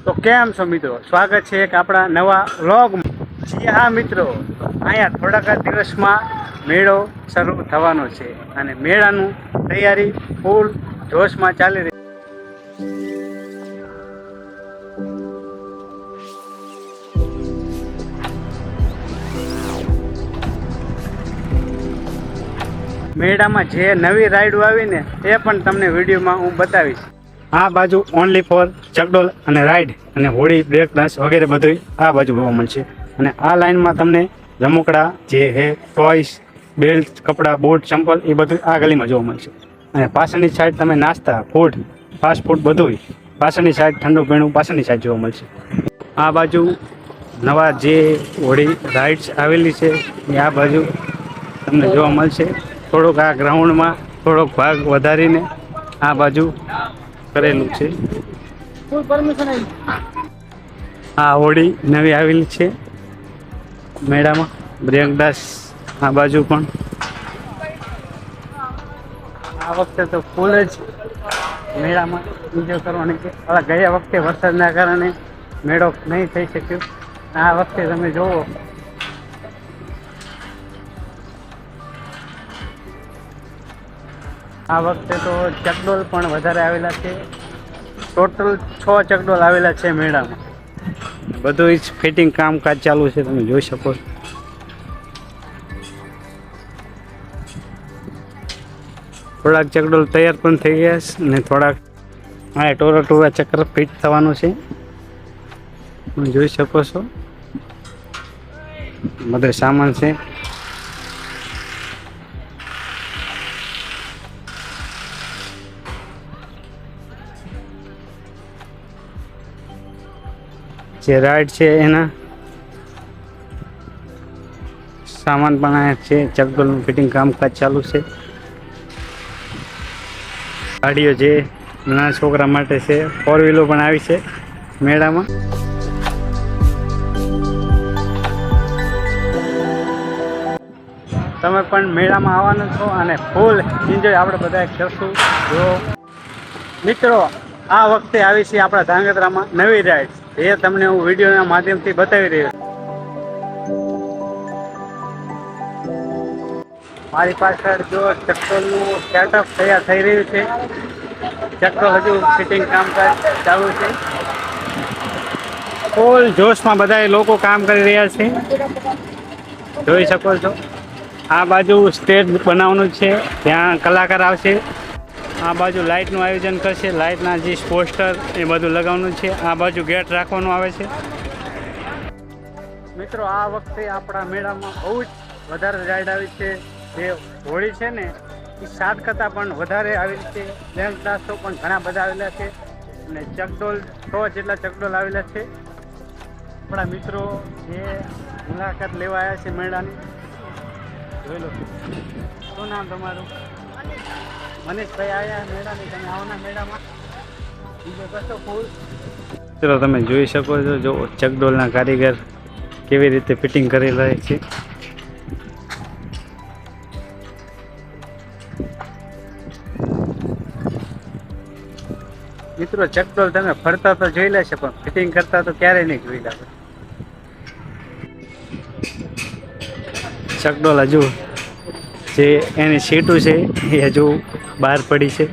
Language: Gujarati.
તો કેમ છો મિત્રો, સ્વાગત છે એક આપણા નવા વ્લોગમાં. જી હા મિત્રો, અહીંયા થોડાક જ દિવસમાં મેળો શરૂ થવાનો છે અને મેળાનું તૈયારી ફૂલ જોશમાં ચાલી રહી. મેળામાં જે નવી રાઈડો આવીને એ પણ તમને વિડીયોમાં હું બતાવીશ. આ બાજુ ઓનલી ફોર ચકડોલ અને રાઈડ અને હોળી, બ્રેક ડાન્સ વગેરે બધું આ બાજુ જોવા મળશે. અને આ લાઈનમાં તમને રમકડા જે હે ટોયસ, બેલ્ટ, કપડાં, બૂટ, ચંપલ એ બધું આ ગલીમાં જોવા મળશે. અને પાછળની સાઈડ તમે નાસ્તા, ફૂડ, ફાસ્ટ ફૂડ બધું પાછળની સાઈડ, ઠંડુ પીણું પાછળની સાઈડ જોવા મળશે. આ બાજુ નવા જે હોળી રાઇડ્સ આવેલી છે એ આ બાજુ તમને જોવા મળશે. થોડોક આ ગ્રાઉન્ડમાં થોડોક ભાગ વધારીને આ બાજુ કરેલું છે. આ હોળી નવી આવેલી છે મેળામાં. બ્રેકડાન્સ આ બાજુ પણ આ વખતે તો ફૂલ જ મેળામાં એન્જોય કરવાની છે. ગયા વખતે વરસાદના કારણે મેળો નહીં થઈ શક્યો. આ વખતે તમે જોવો આ વખતે તો ચકડોલ પણ વધારે આવેલા છે. ટોટલ 6 ચકડોલ આવેલા છે મેળામાં. બધું જ ફિટિંગ કામકાજ ચાલુ છે, તમે જોઈ શકો છો. થોડાક ચકડોલ તૈયાર પણ થઈ ગયા છે અને થોડાક આ ટોરા ચક્ર ફિટ થવાનું છે, તમે જોઈ શકો છો. બધો સામાન છે. જે રાઈડ છે એના સામાન પણ અહીંયા છે. ચકડોલનું ફિટિંગ કામકાજ ચાલુ છે. ગાડીઓ જે નાના છોકરા માટે છે, 4 વ્હીલો પણ આવી છે મેળામાં. તમે પણ મેળામાં આવવાના છો અને ફૂલ એન્જોય આપણે બધા કરશું. જો મિત્રો, આ વખતે આવી છે આપણા ધાંગધ્રામાં નવી રાઈડ, એ તમને હું વિડીયોના માધ્યમથી બતાવી રહ્યો છું. મારી પાછળ જો ચકડોલનું સેટઅપ તૈયાર થઈ રહ્યું છે. ચકડોલ હજુ ફિટિંગ કામકાજ ચાલુ છે. ફૂલ જોશમાં બધા લોકો કામ કરી રહ્યા છે, જોઈ શકો છો. આ બાજુ સ્ટેજ બનાવવાનું છે, ત્યાં કલાકાર આવશે. આ બાજુ લાઇટનું આયોજન કરશે, લાઇટના જે પોસ્ટર એ બધું લગાવવાનું છે. આ બાજુ ગેટ રાખવાનું આવે છે. મિત્રો, આ વખતે આપણા મેળામાં બહુ જ વધારે રાઈડ આવી છે. જે હોળી છે ને એ 7 કરતાં પણ વધારે આવેલી છે. બ્રેક ડાન્સો પણ ઘણા બધા આવેલા છે અને ચકડોલ 6 જેટલા ચકડોલ આવેલા છે. આપણા મિત્રો જે મુલાકાત લેવા આવ્યા છે મેળાની, જોઈ લો. શું નામ તમારું? મનીષભાઈ આવ્યા મેળાની. તમે આવવાના મેળામાં બીજો કશો ફૂલ. ચલો તમે જોઈ શકો છો, જો ચકડોલના કારીગર કેવી રીતે ફિટિંગ કરી રહ્યા છે. મિત્રો, ચકડોલ તમે ફરતા તો જોઈ લેશે પણ ફિટિંગ કરતા તો ક્યારેય નહીં જોઈ લાગે. ચકડોલ હજુ જે એની સીટું છે એ હજુ બહાર પડી છે.